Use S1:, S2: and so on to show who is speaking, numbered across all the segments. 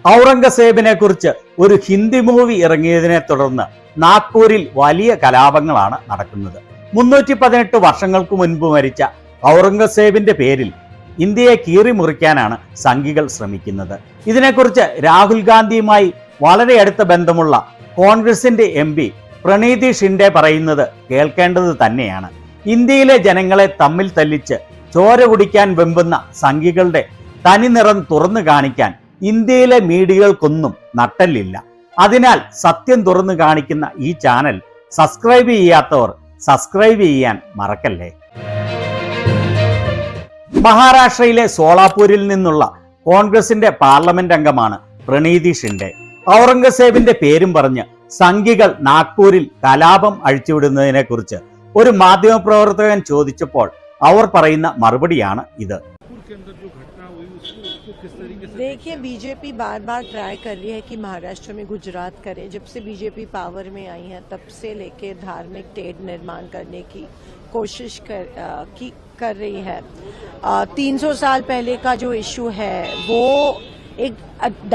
S1: ഔറംഗസേബിനെ കുറിച്ച് ഒരു ഹിന്ദി മൂവി ഇറങ്ങിയതിനെ തുടർന്ന് നാഗ്പൂരിൽ വലിയ കലാപങ്ങളാണ് നടക്കുന്നത്. 318 വർഷങ്ങൾക്ക് മുൻപ് മരിച്ച ഔറംഗസേബിന്റെ പേരിൽ ഇന്ത്യയെ കീറിമുറിക്കാനാണ് സംഘികൾ ശ്രമിക്കുന്നത്. ഇതിനെക്കുറിച്ച് രാഹുൽ ഗാന്ധിയുമായി വളരെ അടുത്ത ബന്ധമുള്ള കോൺഗ്രസിന്റെ MP പ്രണീതി ഷിൻഡെ പറയുന്നത് കേൾക്കേണ്ടത് തന്നെയാണ്. ഇന്ത്യയിലെ ജനങ്ങളെ തമ്മിൽ തല്ലിച്ച് ചോര കുടിക്കാൻ വെമ്പുന്ന സംഘികളുടെ തനിനിറം തുറന്നു കാണിക്കാൻ ഇന്ത്യയിലെ മീഡിയകൾക്കൊന്നും നട്ടല്ലില്ല. അതിനാൽ സത്യം തുറന്നു കാണിക്കുന്ന ഈ ചാനൽ സബ്സ്ക്രൈബ് ചെയ്യാത്തവർ സബ്സ്ക്രൈബ് ചെയ്യാൻ മറക്കല്ലേ. മഹാരാഷ്ട്രയിലെ സോളാപൂരിൽ നിന്നുള്ള കോൺഗ്രസിന്റെ പാർലമെന്റ് അംഗമാണ് പ്രണീതി ഷിൻഡെ. ഔറംഗസേബിന്റെ പേരും പറഞ്ഞ് സംഘികൾ നാഗ്പൂരിൽ കലാപം അഴിച്ചുവിടുന്നതിനെ കുറിച്ച് ഒരു മാധ്യമപ്രവർത്തകൻ ചോദിച്ചപ്പോൾ അവർ പറയുന്ന മറുപടിയാണ് ഇത്.
S2: देखिए, बीजेपी बार बार ट्राई कर रही है कि महाराष्ट्र में गुजरात करे. जब से बीजेपी पावर में आई है तब से लेके धार्मिक टेढ़ निर्माण करने की कोशिश कर रही है. 300 साल पहले का जो इश्यू है वो एक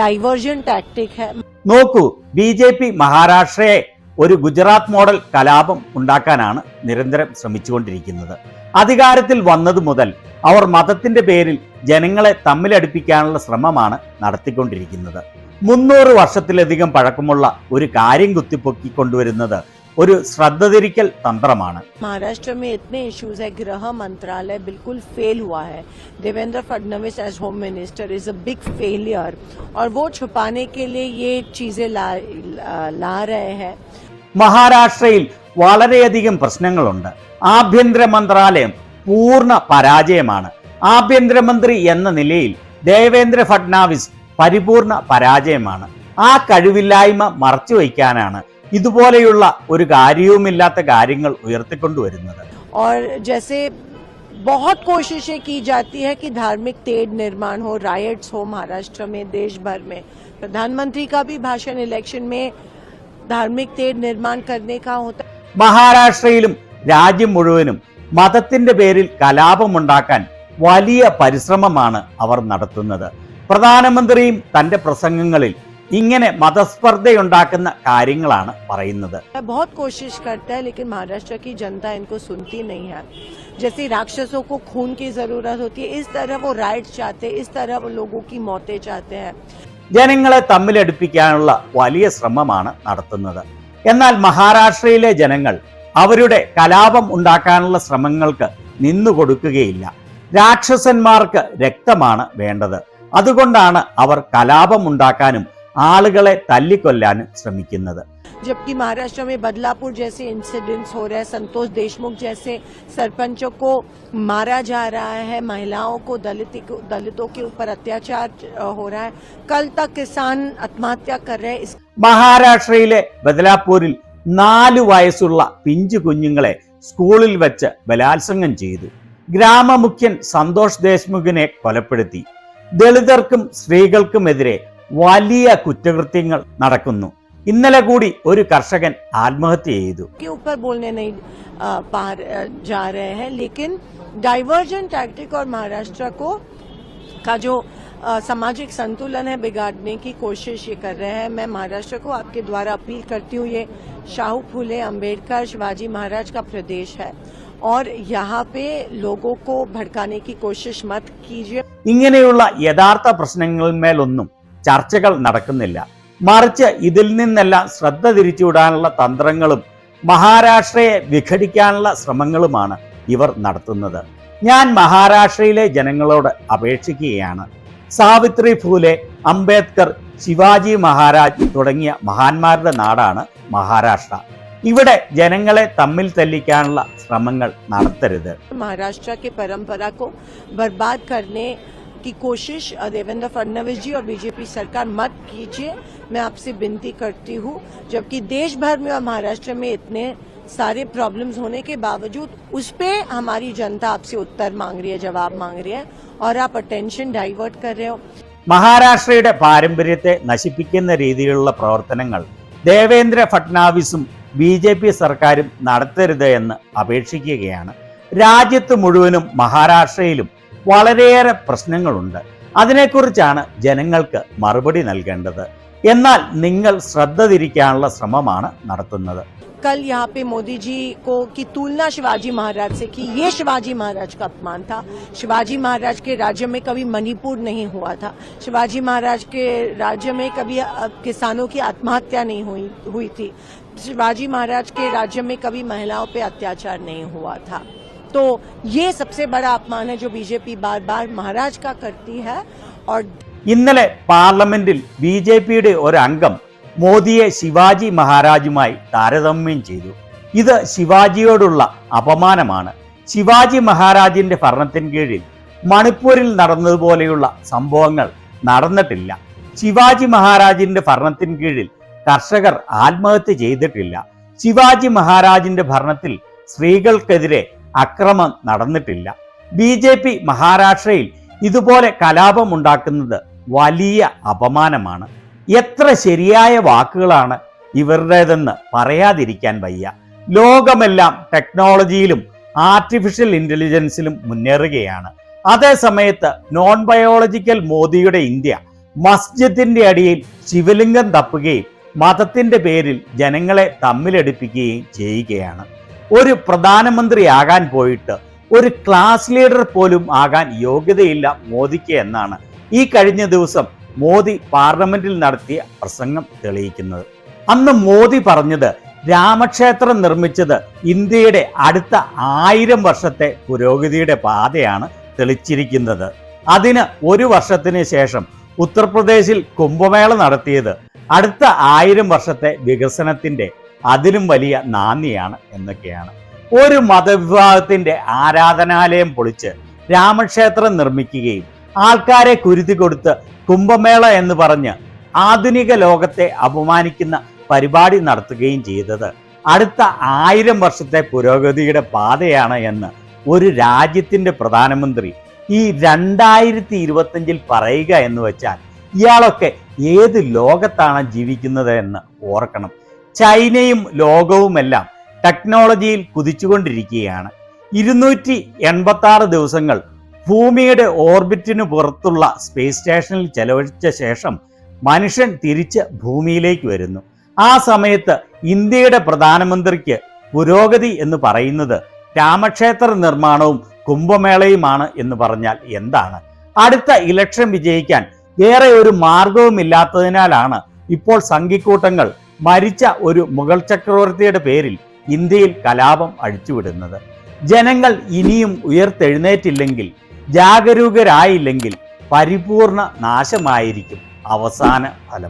S2: डाइवर्जन टैक्टिक है.
S1: നോക്കൂ, BJP മഹാരാഷ്ട്രയെ ഒരു ഗുജറാത്ത് മോഡൽ കലാപം ഉണ്ടാക്കാനാണ് നിരന്തരം ശ്രമിച്ചുകൊണ്ടിരിക്കുന്നത്. അധികാരത്തിൽ വന്നതു മുതൽ അവർ മതത്തിന്റെ പേരിൽ ജനങ്ങളെ തമ്മിലടിപ്പിക്കാനുള്ള ശ്രമമാണ് നടത്തിക്കൊണ്ടിരിക്കുന്നത്. 300 വർഷത്തിലധികം പഴക്കമുള്ള ഒരു കാര്യം കുത്തിപ്പൊക്കിക്കൊണ്ടുവരുന്നത് ഒരു ശ്രദ്ധ തിരിക്കൽ തന്ത്രമാണ്.
S2: महाराष्ट्र में इतने इश्यूज है, गृह मंत्रालय बिल्कुल फेल हुआ है. Devendra Fadnavis age home minister is a big failure और वो छुपाने के लिए ये चीजें ला रहे हैं.
S1: മഹാരാഷ്ട്രയിൽ വളരെയധികം പ്രശ്നങ്ങളുണ്ട്. ആഭ്യന്തര മന്ത്രാലയം പൂർണ്ണ പരാജയമാണ്. ആഭ്യന്തരമന്ത്രി എന്ന നിലയിൽ ദേവേന്ദ്ര ഫഡ്നാവിസ് പരിപൂർണ പരാജയമാണ്. ആ കഴിവില്ലായ്മ മറച്ചുവയ്ക്കാനാണ് ഇതുപോലെയുള്ള ഒരു കാര്യവുമില്ലാത്ത കാര്യങ്ങൾ ഉയർത്തിക്കൊണ്ടുവരുന്നത്.
S2: और जैसे बहुत कोशिशें की जाती है कि धार्मिक तेढ़ निर्माण हो, रायट्स हो महाराष्ट्र में, देश भर में. प्रधानमंत्री का भी भाषण इलेक्शन में धार्मिक तेढ़ निर्माण करने का होता.
S1: മഹാരാഷ്ട്രയിലും രാജ്യം മുഴുവനും മതത്തിന്റെ പേരിൽ കലാപമുണ്ടാക്കാൻ വലിയ പരിശ്രമമാണ് അവർ നടത്തുന്നത്. പ്രധാനമന്ത്രിയും തന്റെ പ്രസംഗങ്ങളിൽ ഇങ്ങനെ മതസ്പർദ്ധയുണ്ടാക്കുന്ന കാര്യങ്ങളാണ് പറയുന്നത്.
S2: बहुत कोशिश करता है लेकिन महाराष्ट्र की जनता इनको सुनती नहीं है. जैसे राक्षसों को खून की जरूरत होती है, इस तरह वो राइट्स चाहते हैं, इस तरह वो लोगों की मौतें चाहते हैं.
S1: ജനങ്ങളെ തമ്മിലടിപ്പിക്കാനുള്ള വലിയ ശ്രമമാണ് നടത്തുന്നത്. എന്നാൽ മഹാരാഷ്ട്രയിലെ ജനങ്ങൾ അവരുടെ കലാപം ഉണ്ടാക്കാനുള്ള ശ്രമങ്ങൾക്ക് നിന്നുകൊടുക്കുകയില്ല. രാക്ഷസന്മാർക്ക് രക്തമാണ് വേണ്ടത്. അതുകൊണ്ടാണ് അവർ കലാപം ഉണ്ടാക്കാനും ആളുകളെ തല്ലിക്കൊല്ലാനും ശ്രമിക്കുന്നത്.
S2: जबकि महाराष्ट्र में बदलापुर जैसे इंसिडेंट्स हो रहे हैं, संतोष देशमुख जैसे सरपंचों को मारा जा रहा है, महिलाओं को दलितों के ऊपर अत्याचार हो रहा है, कल तक किसान आत्महत्या कर रहे हैं.
S1: മഹാരാഷ്ട്രയിലെ ബദലാപൂരിൽ 4 വയസ്സുള്ള പിഞ്ചു കുഞ്ഞുങ്ങളെ സ്കൂളിൽ വെച്ച് ബലാത്സംഗം ചെയ്തു. ഗ്രാമമുഖ്യൻ സന്തോഷ് ദേശ്മുഖിനെ കൊലപ്പെടുത്തി. ദളിതർക്കും സ്ത്രീകൾക്കുമെതിരെ വലിയ കുറ്റകൃത്യങ്ങൾ നടക്കുന്നു. ഇന്നലെ കൂടി ഒരു കർഷകൻ ആത്മഹത്യ ചെയ്തു.
S2: ऊपर बोलने नहीं जा रहे हैं, लेकिन डाइवर्जन टैक्टिक और महाराष्ट्र का जो सामाजिक संतुलन है बिगाड़ने की कोशिश ये कर रहे हैं. मैं महाराष्ट्र को आपके द्वारा अपील करती हूँ, ये शाहू फूले अम्बेडकर शिवाजी महाराज का प्रदेश है और यहाँ पे लोगों को भड़काने की कोशिश मत कीजिए.
S1: ഇങ്ങനെയുള്ള യഥാർത്ഥ പ്രശ്നങ്ങളിന്മേലൊന്നും ചർച്ചകൾ നടക്കുന്നില്ല. മറിച്ച് ഇതിൽ നിന്നെല്ലാം ശ്രദ്ധ തിരിച്ചുവിടാനുള്ള തന്ത്രങ്ങളും മഹാരാഷ്ട്രയെ വിഘടിക്കാനുള്ള ശ്രമങ്ങളുമാണ് ഇവർ നടത്തുന്നത്. ഞാൻ മഹാരാഷ്ട്രയിലെ ജനങ്ങളോട് അപേക്ഷിക്കുകയാണ്. സാവിത്രി ഫൂലെ, അംബേദ്കർ, ശിവാജി മഹാരാജ് തുടങ്ങിയ മഹാന്മാരുടെ നാടാണ് മഹാരാഷ്ട്ര. ഇവിടെ ജനങ്ങളെ തമ്മിൽ തല്ലിക്കാനുള്ള ശ്രമങ്ങൾ നടത്തരുത്.
S2: महाराष्ट्र की परंपरा को बर्बाद करने की कोशिश देवेंद्र फडणवीस जी और बीजेपी सरकार मत कीजिए, मैं आपसे विनती करती हूँ. जबकि देश भर में और महाराष्ट्र में इतने सारे प्रॉब्लम्स होने के बावजूद उस पे हमारी जनता आपसे उत्तर मांग रही है, जवाब मांग रही है और आप अटेंशन डाइवर्ट कर रहे हो.
S1: മഹാരാഷ്ട്രയുടെ പാരമ്പര്യത്തെ നശിപ്പിക്കുന്ന രീതിയിലുള്ള പ്രവർത്തനങ്ങൾ ദേവേന്ദ്ര ഫഡ്നാവിസും BJP സർക്കാരും നടത്തരുത് എന്ന് അപേക്ഷിക്കുകയാണ്. രാജ്യത്ത് മുഴുവനും മഹാരാഷ്ട്രയിലും വളരെയേറെ പ്രശ്നങ്ങളുണ്ട്. അതിനെക്കുറിച്ചാണ് ജനങ്ങൾക്ക് മറുപടി നൽകേണ്ടത്. എന്നാൽ നിങ്ങൾ ശ്രദ്ധ തിരിക്കാനുള്ള ശ്രമമാണ് നടത്തുന്നത്.
S2: कल यहाँ पे मोदी जी को की तुलना शिवाजी महाराज से की, ये शिवाजी महाराज का अपमान था। शिवाजी महाराज के राज्य में कभी मणिपुर नहीं हुआ था। शिवाजी महाराज के राज्य में कभी किसानों की आत्महत्या नहीं हुई थी। शिवाजी महाराज के राज्य में कभी महिलाओं पे अत्याचार नहीं हुआ था। तो ये सबसे बड़ा अपमान है जो बीजेपी बार बार महाराज का करती है। और
S1: ഇന്നലെ പാർലമെന്റിൽ BJPയുടെ ഒരു അംഗം മോദിയെ ശിവാജി മഹാരാജുമായി താരതമ്യം ചെയ്തു. ഇത് ശിവാജിയോടുള്ള അപമാനമാണ്. ശിവാജി മഹാരാജിന്റെ ഭരണത്തിന് കീഴിൽ മണിപ്പൂരിൽ നടന്നതുപോലെയുള്ള സംഭവങ്ങൾ നടന്നിട്ടില്ല. ശിവാജി മഹാരാജിന്റെ ഭരണത്തിന് കീഴിൽ കർഷകർ ആത്മഹത്യ ചെയ്തിട്ടില്ല. ശിവാജി മഹാരാജിന്റെ ഭരണത്തിൽ സ്ത്രീകൾക്കെതിരെ അക്രമം നടന്നിട്ടില്ല. BJP മഹാരാഷ്ട്രയിൽ ഇതുപോലെ കലാപമുണ്ടാക്കുന്നത് വലിയ അപമാനമാണ്. എത്ര ശരിയായ വാക്കുകളാണ് ഇവരുടേതെന്ന് പറയാതിരിക്കാൻ വയ്യ. ലോകമെല്ലാം ടെക്നോളജിയിലും ആർട്ടിഫിഷ്യൽ ഇന്റലിജൻസിലും മുന്നേറുകയാണ്. അതേ സമയത്ത് നോൺ ബയോളജിക്കൽ മോദിയുടെ ഇന്ത്യ മസ്ജിദിന്റെ അടിയിൽ ശിവലിംഗം തപ്പുകയും മതത്തിന്റെ പേരിൽ ജനങ്ങളെ തമ്മിലടിപ്പിക്കുകയും ചെയ്യുകയാണ്. ഒരു പ്രധാനമന്ത്രിയാകാൻ പോയിട്ട് ഒരു ക്ലാസ് ലീഡർ പോലും ആകാൻ യോഗ്യതയില്ല മോദിക്ക് എന്നാണ് ഈ കഴിഞ്ഞ ദിവസം മോദി പാർലമെന്റിൽ നടത്തിയ പ്രസംഗം തെളിയിക്കുന്നത്. അന്ന് മോദി പറഞ്ഞത് രാമക്ഷേത്രം നിർമ്മിച്ചത് ഇന്ത്യയുടെ അടുത്ത 1000 വർഷത്തെ പുരോഗതിയുടെ പാതയാണ് തെളിച്ചിരിക്കുന്നത്. അതിന് ഒരു വർഷത്തിന് ശേഷം ഉത്തർപ്രദേശിൽ കുംഭമേള നടത്തിയത് അടുത്ത 1000 വർഷത്തെ വികസനത്തിന്റെ അതിലും വലിയ നാന്ദിയാണ് എന്നൊക്കെയാണ്. ഒരു മതവിഭാഗത്തിന്റെ ആരാധനാലയം പൊളിച്ച് രാമക്ഷേത്രം നിർമ്മിക്കുകയും ആൾക്കാരെ കുരുതി കൊടുത്ത് കുംഭമേള എന്ന് പറഞ്ഞ് ആധുനിക ലോകത്തെ അപമാനിക്കുന്ന പരിപാടി നടത്തുകയും ചെയ്തത് അടുത്ത 1000 വർഷത്തെ പുരോഗതിയുടെ പാതയാണ് എന്ന് ഒരു രാജ്യത്തിന്റെ പ്രധാനമന്ത്രി ഈ 2025 പറയുക എന്ന് വെച്ചാൽ ഇയാളൊക്കെ ഏത് ലോകത്താണ് ജീവിക്കുന്നത് എന്ന് ഓർക്കണം. ചൈനയും ലോകവുമെല്ലാം ടെക്നോളജിയിൽ കുതിച്ചുകൊണ്ടിരിക്കുകയാണ്. 286 ദിവസങ്ങൾ ഭൂമിയുടെ ഓർബിറ്റിന് പുറത്തുള്ള സ്പേസ് സ്റ്റേഷനിൽ ചെലവഴിച്ച ശേഷം മനുഷ്യൻ തിരിച്ച് ഭൂമിയിലേക്ക് വരുന്നു. ആ സമയത്ത് ഇന്ത്യയുടെ പ്രധാനമന്ത്രിക്ക് പുരോഗതി എന്ന് പറയുന്നത് രാമക്ഷേത്ര നിർമ്മാണവും കുംഭമേളയുമാണ് എന്ന് പറഞ്ഞാൽ എന്താണ്? അടുത്ത ഇലക്ഷൻ വിജയിക്കാൻ വേറെ ഒരു മാർഗവുമില്ലാത്തതിനാലാണ് ഇപ്പോൾ സംഘിക്കൂട്ടങ്ങൾ മരിച്ച ഒരു മുഗൾ ചക്രവർത്തിയുടെ പേരിൽ ഇന്ത്യയിൽ കലാപം അഴിച്ചുവിടുന്നത്. ജനങ്ങൾ ഇനിയും ഉയർത്തെഴുന്നേറ്റില്ലെങ്കിൽ, ജാഗരൂകരായില്ലെങ്കിൽ പരിപൂർണ നാശമായിരിക്കും അവസാന ഫലം.